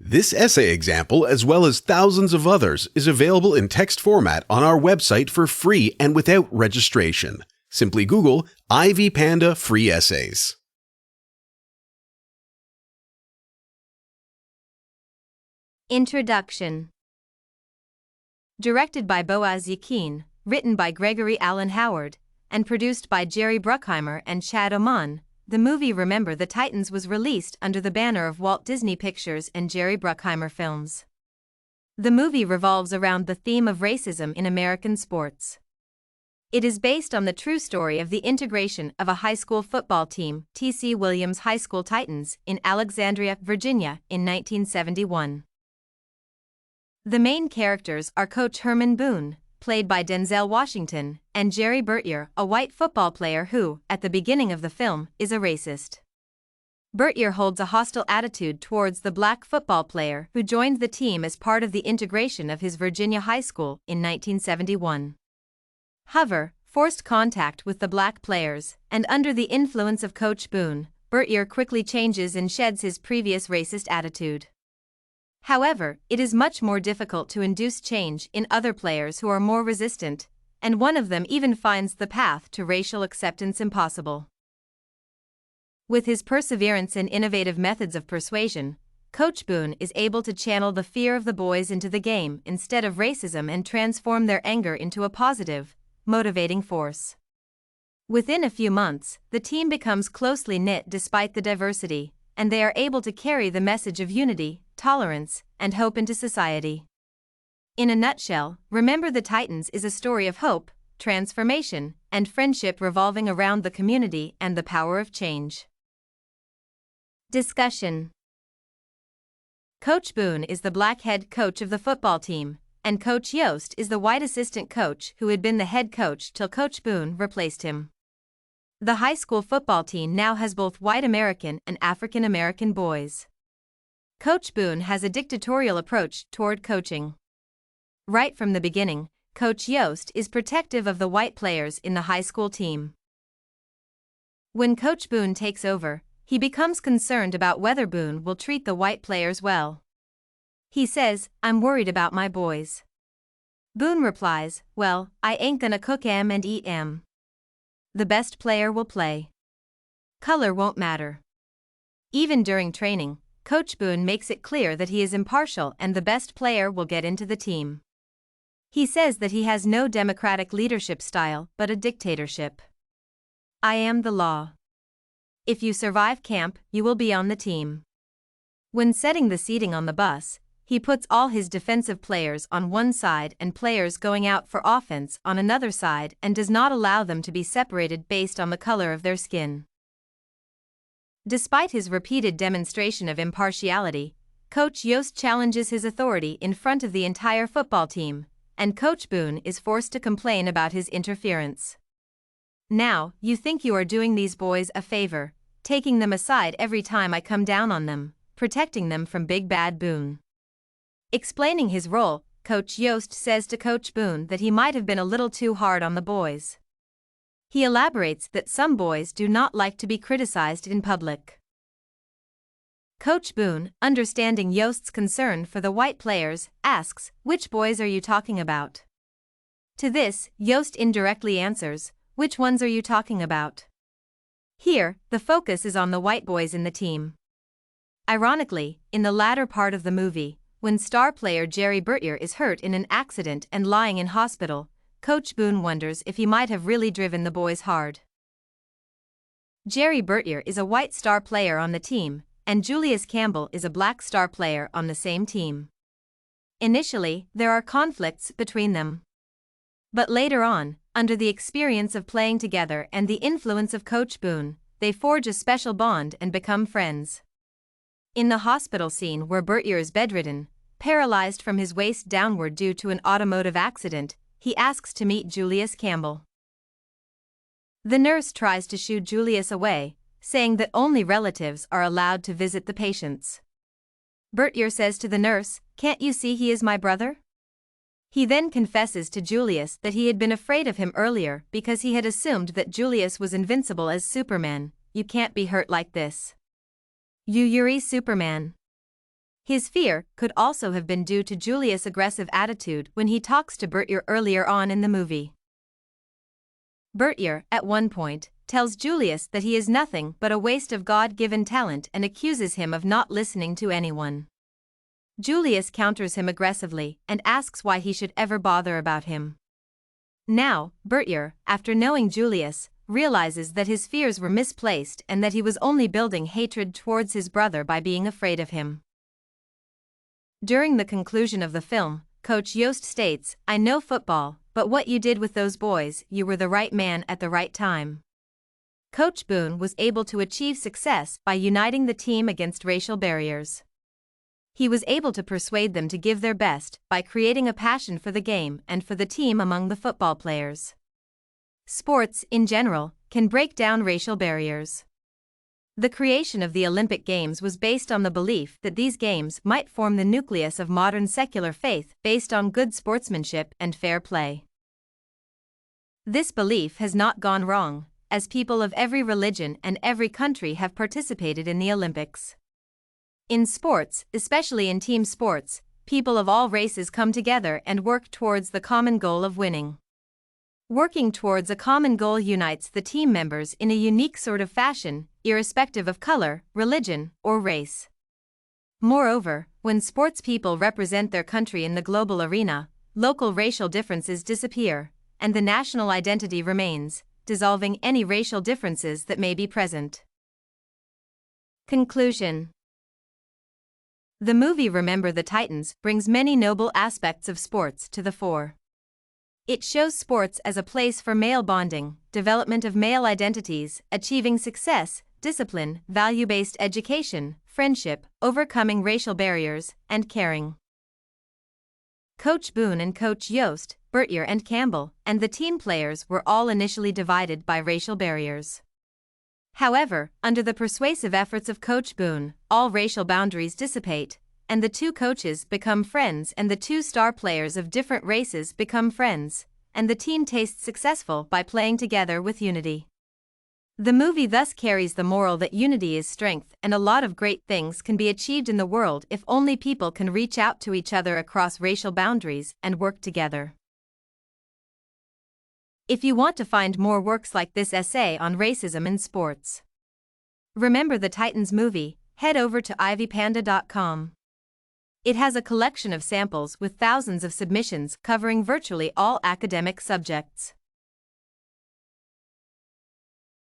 This essay example, as well as thousands of others, is available in text format on our website for free and without registration. Simply Google Ivy Panda Free Essays. Introduction. Directed by Boaz Yakin, written by Gregory Allen Howard, and produced by Jerry Bruckheimer and Chad Oman, the movie Remember the Titans was released under the banner of Walt Disney Pictures and Jerry Bruckheimer Films. The movie revolves around the theme of racism in American sports. It is based on the true story of the integration of a high school football team, T.C. Williams High School Titans, in Alexandria, Virginia, in 1971. The main characters are Coach Herman Boone, played by Denzel Washington, and Jerry Bertier, a white football player who, at the beginning of the film, is a racist. Bertier holds a hostile attitude towards the black football player who joined the team as part of the integration of his Virginia high school in 1971. However, forced contact with the black players, and under the influence of Coach Boone, Bertier quickly changes and sheds his previous racist attitude. However, it is much more difficult to induce change in other players who are more resistant, and one of them even finds the path to racial acceptance impossible. With his perseverance and innovative methods of persuasion, Coach Boone is able to channel the fear of the boys into the game instead of racism and transform their anger into a positive, motivating force. Within a few months, the team becomes closely knit despite the diversity, and they are able to carry the message of unity, tolerance, and hope into society. In a nutshell, Remember the Titans is a story of hope, transformation, and friendship revolving around the community and the power of change. Discussion. Coach Boone is the black head coach of the football team, and Coach Yost is the white assistant coach who had been the head coach till Coach Boone replaced him. The high school football team now has both white American and African American boys. Coach Boone has a dictatorial approach toward coaching. Right from the beginning, Coach Yost is protective of the white players in the high school team. When Coach Boone takes over, he becomes concerned about whether Boone will treat the white players well. He says, "I'm worried about my boys." Boone replies, "Well, I ain't gonna cook 'em and eat 'em. The best player will play. Color won't matter." Even during training, Coach Boone makes it clear that he is impartial and the best player will get into the team. He says that he has no democratic leadership style but a dictatorship. "I am the law. If you survive camp, you will be on the team." When setting the seating on the bus, he puts all his defensive players on one side and players going out for offense on another side and does not allow them to be separated based on the color of their skin. Despite his repeated demonstration of impartiality, Coach Yost challenges his authority in front of the entire football team, and Coach Boone is forced to complain about his interference. "Now, you think you are doing these boys a favor, taking them aside every time I come down on them, protecting them from Big Bad Boone." Explaining his role, Coach Yost says to Coach Boone that he might have been a little too hard on the boys. He elaborates that some boys do not like to be criticized in public. Coach Boone, understanding Yost's concern for the white players, asks, "Which boys are you talking about?" To this, Yost indirectly answers, "Which ones are you talking about?" Here, the focus is on the white boys in the team. Ironically, in the latter part of the movie, when star player Jerry Bertier is hurt in an accident and lying in hospital, Coach Boone wonders if he might have really driven the boys hard. Jerry Bertier is a white star player on the team, and Julius Campbell is a black star player on the same team. Initially, there are conflicts between them. But later on, under the experience of playing together and the influence of Coach Boone, they forge a special bond and become friends. In the hospital scene where Bertier is bedridden, paralyzed from his waist downward due to an automotive accident, he asks to meet Julius Campbell. The nurse tries to shoo Julius away, saying that only relatives are allowed to visit the patients. Bertier says to the nurse, "Can't you see he is my brother?" He then confesses to Julius that he had been afraid of him earlier because he had assumed that Julius was invincible as Superman. "You can't be hurt like this. You're Superman." His fear could also have been due to Julius' aggressive attitude when he talks to Bertier earlier on in the movie. Bertier, at one point, tells Julius that he is nothing but a waste of God-given talent and accuses him of not listening to anyone. Julius counters him aggressively and asks why he should ever bother about him. Now, Bertier, after knowing Julius, realizes that his fears were misplaced and that he was only building hatred towards his brother by being afraid of him. During the conclusion of the film, Coach Yost states, "I know football, but what you did with those boys, you were the right man at the right time." Coach Boone was able to achieve success by uniting the team against racial barriers. He was able to persuade them to give their best by creating a passion for the game and for the team among the football players. Sports, in general, can break down racial barriers. The creation of the Olympic Games was based on the belief that these games might form the nucleus of modern secular faith based on good sportsmanship and fair play. This belief has not gone wrong, as people of every religion and every country have participated in the Olympics. In sports, especially in team sports, people of all races come together and work towards the common goal of winning. Working towards a common goal unites the team members in a unique sort of fashion, irrespective of color, religion, or race. Moreover, when sports people represent their country in the global arena, local racial differences disappear, and the national identity remains, dissolving any racial differences that may be present. Conclusion. The movie Remember the Titans brings many noble aspects of sports to the fore. It shows sports as a place for male bonding, development of male identities, achieving success, discipline, value-based education, friendship, overcoming racial barriers, and caring. Coach Boone and Coach Yost, Bertier and Campbell, and the team players were all initially divided by racial barriers. However, under the persuasive efforts of Coach Boone, all racial boundaries dissipate, and the two coaches become friends and the two star players of different races become friends, and the team tastes successful by playing together with unity. The movie thus carries the moral that unity is strength and a lot of great things can be achieved in the world if only people can reach out to each other across racial boundaries and work together. If you want to find more works like this essay on racism in sports, Remember the Titans movie, head over to ivypanda.com. It has a collection of samples with thousands of submissions covering virtually all academic subjects.